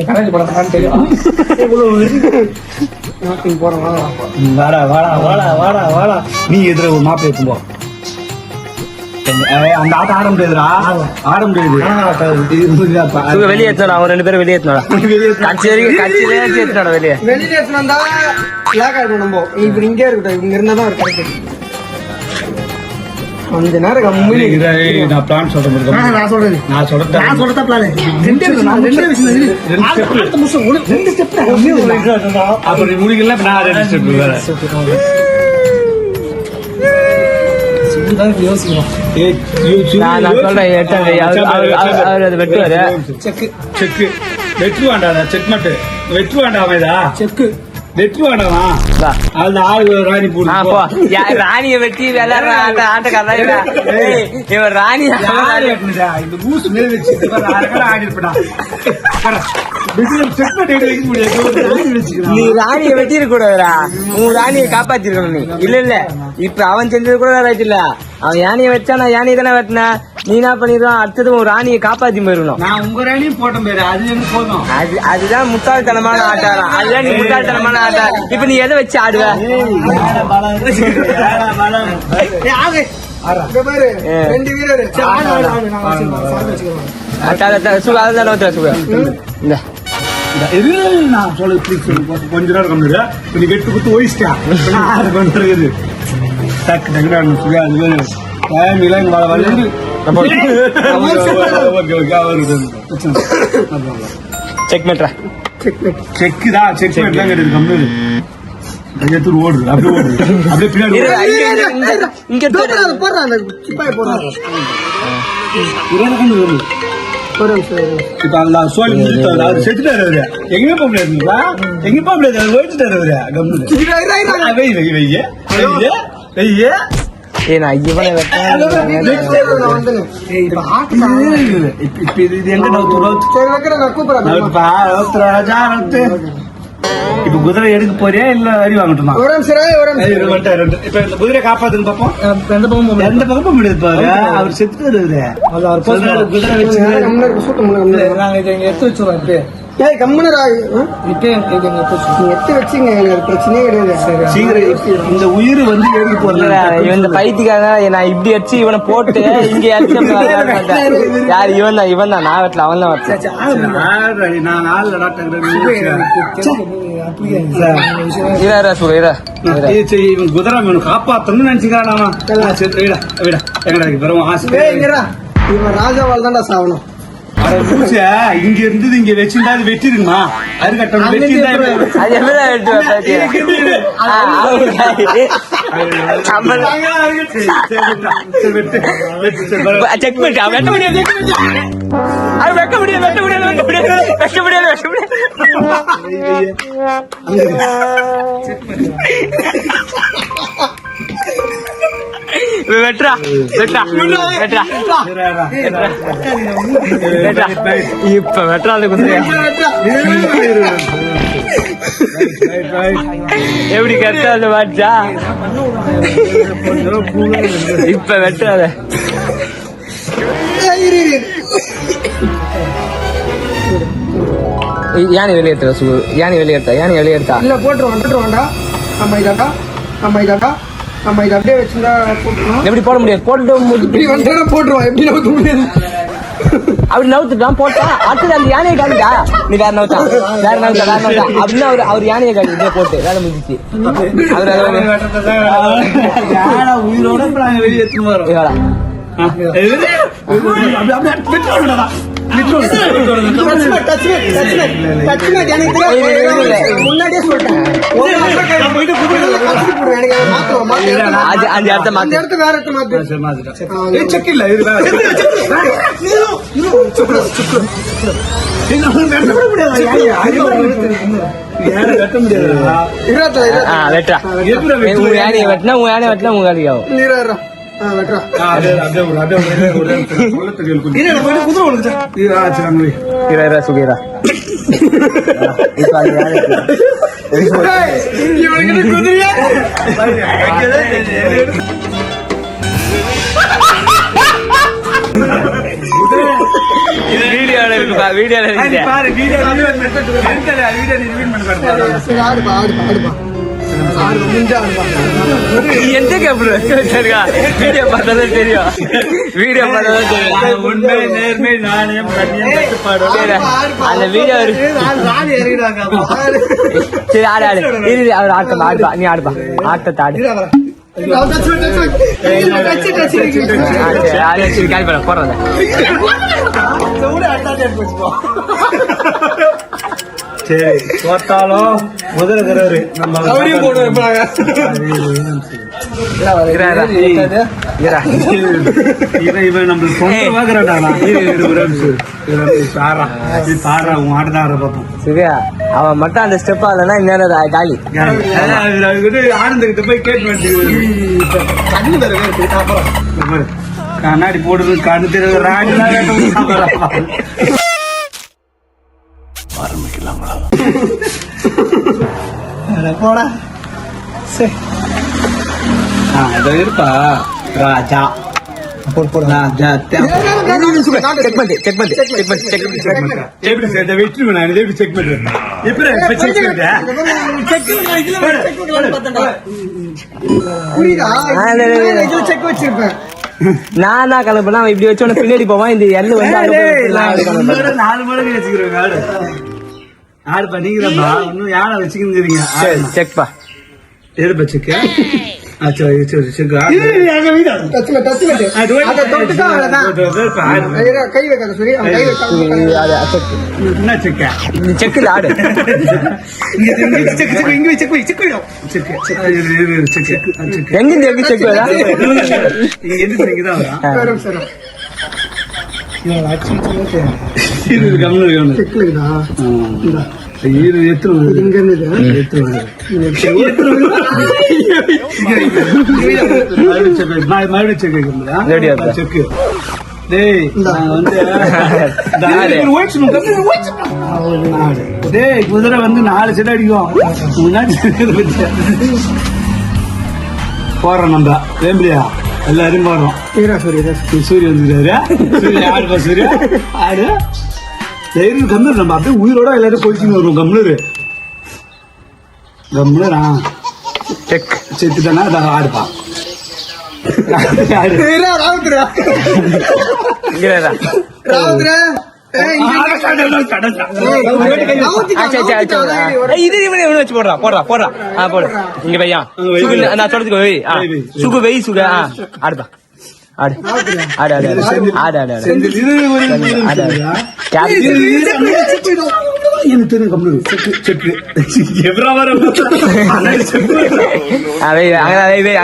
Current படம் தெரியும். வாடா வாடா வாடா வாடா வாடா. நீ எதிர ஒரு மாப்பிள்ளை எடுத்துப்போ. அந்த ஆட்டம் ஆட முடியாதுடா, ஆட முடியாது. வெளியே ஏத்தணும், அவங்க 2 பேரும் வெளியே ஏத்தணும். கட்சியிலே ஏத்தணும், வெளியே ஏத்தணும். லாக் ஆயிடும். நம்ம இப்ப இங்கே இருக்கட்டும், இங்க இருந்தாதான் ஒரு கரெக்ட். கொஞ்ச நேரம் நான் பிளான் சொல்றேன். நான் சொல்றேன் பிளான். அப்படி முடிக்கல. நான் 2 ஸ்டெப் வேற யோசிக்கணும். நான் சொல்றேன், வெட்டுவாரு. செக்கு வெட்டு வேண்டாம். செக் மட்டும் வெட்டு வேண்டாமேதா. செக்கு வெட்டு வேண்டாமா? அது ஆளு ராணி போடு. ராணிய வெட்டி விளையாடுற ஆட்டக்காரா இவன் ராணி. இந்த பூசு மேல வச்சு ஆடி இருப்பா. நீ ராணிய வெட்டி இருக்க கூடாதுடா, உன் ராணியை காப்பாத்திருக்கணும் நீ. இல்ல இல்ல, இப்ப அவன் செஞ்சது கூட ரைட் இல்ல. அவன் யானையை வச்சா நான் யானையை தானே வெட்டின. நீ என்ன பண்ணிடுவான், அடுத்தது உன் ராணியை காப்பாத்தி போயிடணும். நான் உங்க ராணியும் போட்டேன் பேரு, அது எனக்கு போதும். அதுதான் முட்டாள்தனமான ஆட்டம். அதுதான் நீ முட்டாள்தனமான ஆட்டம். இப்ப நீ எதை வச்சு ஆடுவ? நான் சொல்ல கொஞ்ச நேரம் கம்மியா நீ வெட்டு குத்து ஓயிச்சிட்டா டக்கு டக்கு சொல்லி அது ஓடுது. அப்படியே பின்னாடி இப்ப அந்த சோழி முடிச்சுட்டாரு, செத்துட்டாரு அவரு. எங்க போக முடியாதுங்களா? எங்க போக முடியாது, ஓடிச்சுட்டாரு அவரு. இப்ப குதிரை எடுக்க போறியா இல்ல வரி வாங்கட்டுமா? இப்ப இந்த குதிரை காப்பாத்துன்னு பாப்போம். எந்த பக்கம் போக முடியாது பாரு, அவர் செத்துட்டாரு. குதிரை வச்சு எடுத்து வச்சுருவோம். இந்த உயிர் வந்து எடுக்க போறல. இந்த பைத்தியக்காக நான் இப்படி அடிச்சு இவனை போட்டு இங்க யாரு இவன் தான், இவன் தான். நான் வெட்டல, அவன் தான் வெட்டல. குதிரை காப்பாத்தணும்னு நினைச்சுக்கிறானா? ராஜாவால் தான்டா சாவணும். இங்க இருந்தது இங்க வச்சிருந்தா அது வெட்டிருக்குமா? அது கட்டணும். செக் பண்ணி வெட்ட முடியாது, வெட்ட முடியாது, வெட்ட முடியாது, வெட்ட முடியாது, வெட்ட முடியாது, வெட்ட முடியாது. வெட்ரா வெட்ரா வெட்ரா வெட்ரா. இப்ப வெட்ராது குதிரை எப்படி கட்டாது வாட்சா? இப்ப வெட்டாத. யானை வெளியேற்ற யானை வெளியேற்ற யானை வெளியேற்றா இல்ல போட்டுருவான்டா. நம்ம இதாண்டா, நம்ம இதாண்டா, நம்ம இதை அப்படியே வச்சிருந்தா போட்டுருவோம். எப்படி போட முடியாது? போட்டுட்டு போட்டுருவோம். எப்படி நவுத்த முடியாது? அப்படி நவுத்துட்டான் போட்டா. அடுத்தது அந்த யானையை காமிட்டா நீ வேற நவுத்தா, வேற நவுத்தா, வேற நவுத்தா அப்படின்னா அவர் யானையை காமி இதே போட்டு வேலை முடிஞ்சிச்சு. உயிரோட வெளியேற்று வரோம். முன்னாடியே சொல்லிட்டேன். யானையை வெட்டினா உன் யானையை வெட்டினா உங்க வேலைக்கு ஆகும். சுகீரா வீடியோல இருக்குப்பா, வீடியோல இருக்கு. பாரு வீடியோ ரிவீன் பண்ணி சரி ஆடுப்பா ஆடுப்பா முடிஞ்சா ஆடுப்பா. எந்த கேப்ல வச்சிருக்கா? வீடியோ பார்த்தாதான் தெரியும், வீடியோ பார்த்தாதான் தெரியும். உண்மை நேர்மை நாணயம் கண்ணியம் கட்டுப்பாடு. சரி, அந்த வீடியோ இருக்கு. ராணி இறங்கிடுவாங்க. சரி ஆடு ஆடு. இரு அவர் ஆட்டம் ஆடுப்பா, நீ ஆடுப்பா, ஆட்டத்தை ஆடு. சரி காலி பண்ண போறத. சரி தோத்தாலும் முதல்ல நம்ம இவன் நம்மளுக்கு கொண்டு வாக்குறான்டா. பாரு உன் ஆடுதான் பார்ப்போம். சரியா, அவன் மட்டும் அந்த ஸ்டெப் ஆகலன்னா இந்நேரம் காலி. ஆனந்தகிட்ட போய் கேட்டு கண்ணாடி போடுறது கண்ணு தெரியாது. போடா இருப்பா ராஜா. நான் கிளம்புனா அவன் இப்படி வச்சோன்னு பின்னாடி போவான். இந்த எண்ணெய் வந்து 4 மடங்கு வச்சுக்கிறேன். ஆடு ஆடு பண்ணிக்கிறப்பா. இன்னும் யாரை வச்சுக்கிறீங்க? செக்பா எதுப்பா செக்? கை வைக்காத சரி செக்குல ஆடு. எங்க செக் குதிரை வந்து 4 செட் அடிக்கும். போறோம் நம்ம வேம்பிலியா எல்லாரும் போறோம். சூரிய வந்துருக்காரு. சூரிய ஆடுப்பா. சூரிய ஆடு தைரியம் கம்மிரு. நம்ம அப்படியே உயிரோட எல்லாரும் போயிட்டு வருவோம். கம்முனரா செத்துட்டானா அதான் ஆடுப்பா. வச்சு போடுறா போடுறா போடுறா. போடு இங்க பையா நான் சொல்றதுக்கு வை. சுகு வை சுக. ஆடுப்பா ஆடு ஆடு ஆடு ஆடு ஆடு ஆடு எனக்கு தெரியும். கம்முனு செக்கு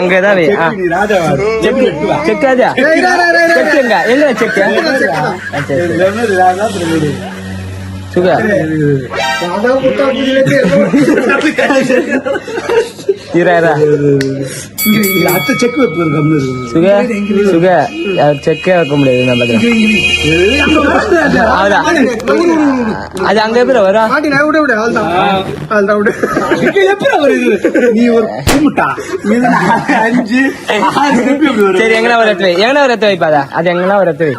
அங்கதான் செக்காதா செக்குங்க எங்க செக்கு சுகா செக் செக்கே வைக்க முடியாது. அது அங்க எப்படி வரும்? நீ ஒரு கும்பிட்டா 5 சரி எங்கன்னா ஒரு இடத்துல எங்கன்னா ஒரு இடத்துல வைப்பாதா? அது எங்கன்னா ஒரு இடத்துல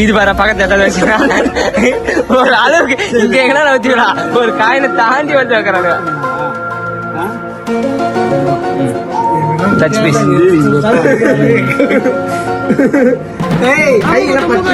இது வர பக்கத்துல ஒரு அளவுக்கு இங்க எங்கன்னா வச்சுக்கடா. ஒரு காயினை தாண்டி வந்து வைக்கிறாங்க. டச் பீஸ் ஏய் கையில பட்டு